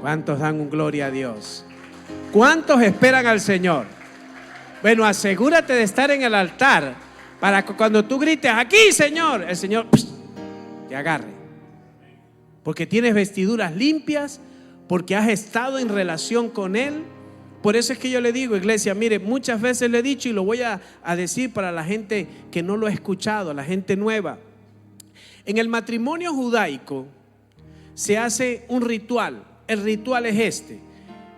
¿Cuántos dan un gloria a Dios? ¿Cuántos esperan al Señor? Bueno, asegúrate de estar en el altar para que cuando tú grites, aquí Señor, el Señor te agarre. Porque tienes vestiduras limpias, porque has estado en relación con Él. Por eso es que yo le digo, iglesia, mire, muchas veces le he dicho y lo voy a decir para la gente que no lo ha escuchado, la gente nueva. En el matrimonio judaico se hace un ritual. El ritual es este: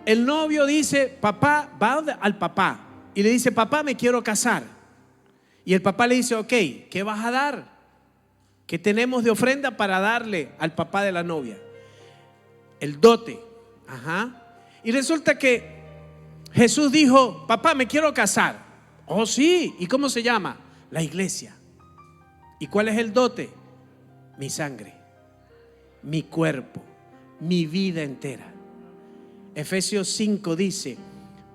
el novio dice, papá, va al papá y le dice, papá, me quiero casar. Y el papá le dice, ok, ¿qué vas a dar? ¿Qué tenemos de ofrenda para darle al papá de la novia? El dote. Ajá. Y resulta que Jesús dijo, papá, me quiero casar. Oh, sí. ¿Y cómo se llama? La iglesia. ¿Y cuál es el dote? Mi sangre, mi cuerpo, mi vida entera. Efesios 5 dice,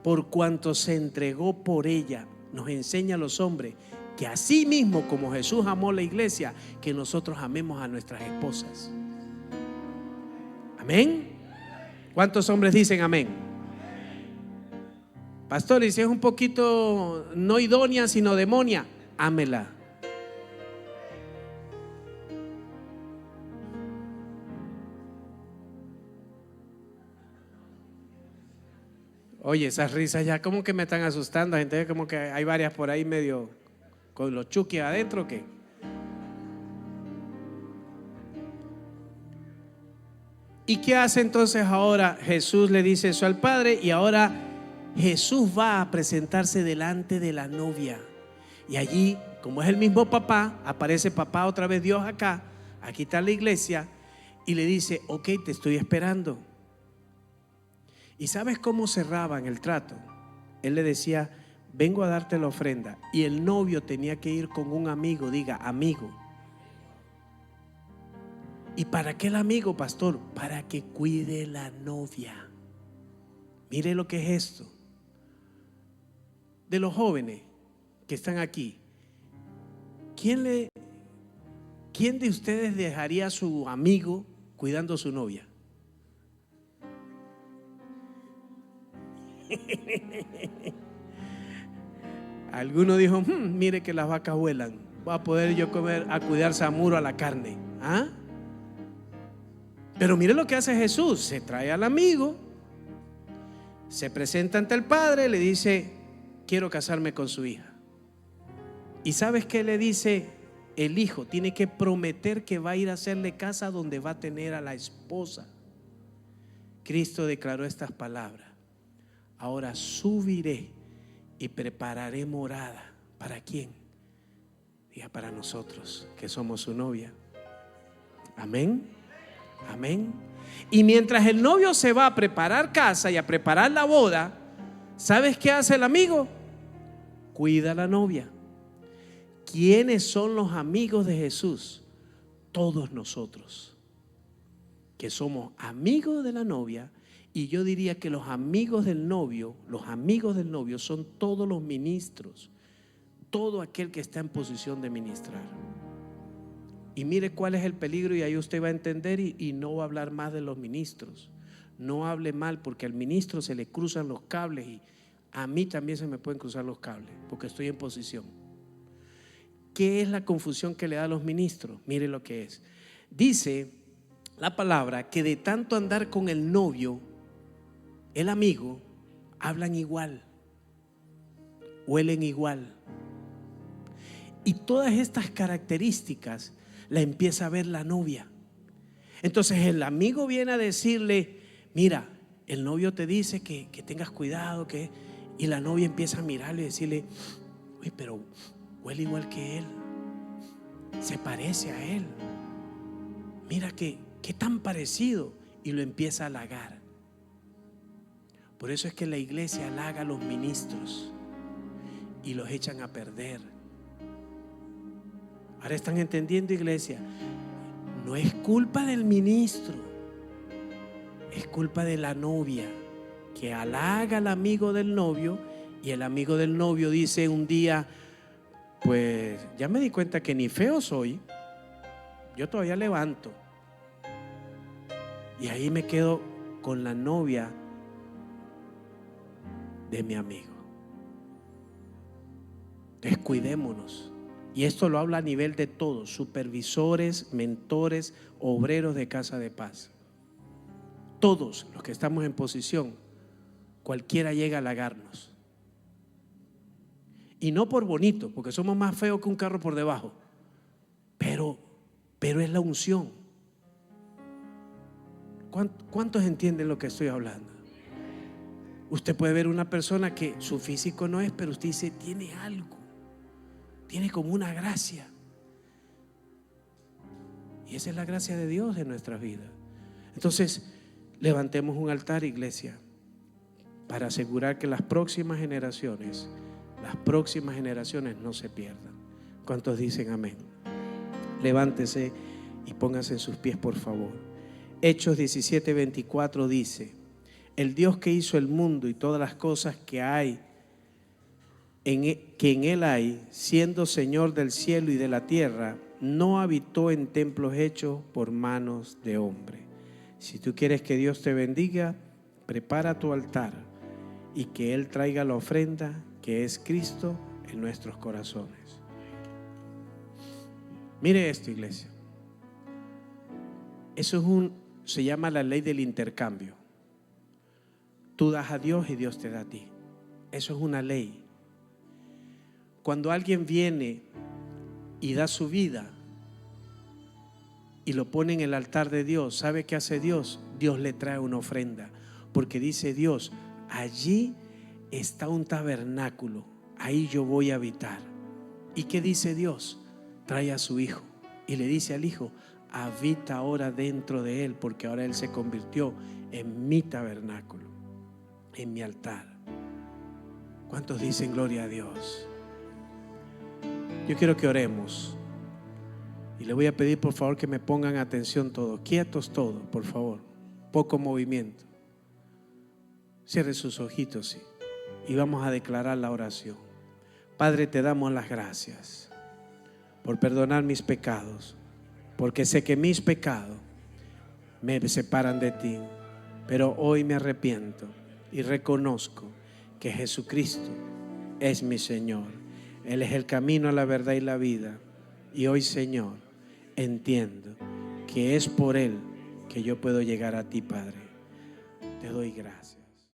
por cuanto se entregó por ella, nos enseña a los hombres que así mismo como Jesús amó la iglesia, que nosotros amemos a nuestras esposas. Amén. ¿Cuántos hombres dicen amén? Pastor, y si es un poquito no idónea sino demonia, ámela. Oye, esas risas ya como que me están asustando. Gente, como que hay varias por ahí medio con los chuquis adentro. ¿Qué? ¿Y qué hace entonces ahora? Jesús le dice eso al Padre, y ahora Jesús va a presentarse delante de la novia. Y allí, como es el mismo papá, aparece papá otra vez, Dios acá. Aquí está la iglesia, y le dice, ok, te estoy esperando. ¿Y sabes cómo cerraban el trato? Él le decía, vengo a darte la ofrenda, y el novio tenía que ir con un amigo. Diga, amigo. ¿Y para qué el amigo, pastor? Para que cuide la novia. Mire lo que es esto. De los jóvenes que están aquí, ¿quién de ustedes dejaría a su amigo cuidando a su novia? Alguno dijo, mire que las vacas vuelan, voy a poder yo comer, a cuidar samuro a la carne. ¿Ah? Pero mire lo que hace Jesús. Se trae al amigo, se presenta ante el padre, le dice, quiero casarme con su hija. ¿Y sabes qué le dice el hijo? Tiene que prometer que va a ir a hacerle casa donde va a tener a la esposa. Cristo declaró estas palabras: ahora subiré y prepararé morada. ¿Para quién? Diga, para nosotros, que somos su novia. Amén. Amén. Y mientras el novio se va a preparar casa y a preparar la boda, ¿sabes qué hace el amigo? Cuida a la novia. ¿Quiénes son los amigos de Jesús? Todos nosotros, que somos amigos de la novia. Y yo diría que los amigos del novio son todos los ministros, todo aquel que está en posición de ministrar. Y mire cuál es el peligro, y ahí usted va a entender, y no va a hablar más de los ministros. No hable mal, porque al ministro se le cruzan los cables, y a mí también se me pueden cruzar los cables, porque estoy en posición. ¿Qué es la confusión que le da a los ministros? Mire lo que es. Dice la palabra que de tanto andar con el novio, el amigo, hablan igual, huelen igual. Y todas estas características la empieza a ver la novia. Entonces el amigo viene a decirle, mira, el novio te dice que tengas cuidado, y la novia empieza a mirarle y decirle, uy, pero huele igual que él, se parece a él, mira qué tan parecido, y lo empieza a halagar. Por eso es que la iglesia halaga a los ministros y los echan a perder. Ahora están entendiendo, iglesia. No es culpa del ministro, es culpa de la novia, que halaga al amigo del novio, y el amigo del novio dice un día, pues ya me di cuenta que ni feo soy, yo todavía levanto. Y ahí me quedo con la novia de mi amigo. Descuidémonos. Y esto lo habla a nivel de todos: supervisores, mentores, obreros de Casa de Paz. Todos los que estamos en posición, cualquiera llega a halagarnos. Y no por bonito, porque somos más feos que un carro por debajo, pero es la unción. ¿Cuántos entienden lo que estoy hablando? Usted puede ver una persona que su físico no es, pero usted dice, tiene algo, tiene como una gracia. Y esa es la gracia de Dios en nuestras vidas. Entonces, levantemos un altar, iglesia, para asegurar que las próximas generaciones no se pierdan. ¿Cuántos dicen amén? Levántese y póngase en sus pies, por favor. Hechos 17:24 dice: el Dios que hizo el mundo y todas las cosas que hay, que en él hay, siendo Señor del cielo y de la tierra, no habitó en templos hechos por manos de hombre. Si tú quieres que Dios te bendiga, prepara tu altar y que Él traiga la ofrenda que es Cristo en nuestros corazones. Mire esto, iglesia. Eso se llama la ley del intercambio. Tú das a Dios y Dios te da a ti. Eso es una ley. Cuando alguien viene y da su vida y lo pone en el altar de Dios, ¿sabe qué hace Dios? Dios le trae una ofrenda, porque dice Dios, allí está un tabernáculo, ahí yo voy a habitar. ¿Y qué dice Dios? Trae a su hijo y le dice al hijo, habita ahora dentro de él, porque ahora él se convirtió en mi tabernáculo, en mi altar. ¿Cuántos dicen gloria a Dios? Yo quiero que oremos y le voy a pedir por favor que me pongan atención todos, quietos todos, por favor, poco movimiento. Cierre sus ojitos, sí, y vamos a declarar la oración. Padre, te damos las gracias por perdonar mis pecados, porque sé que mis pecados me separan de ti, pero hoy me arrepiento y reconozco que Jesucristo es mi Señor Él es el camino, la verdad y la vida. Y hoy, Señor, entiendo que es por Él que yo puedo llegar a ti, Padre. Te doy gracias.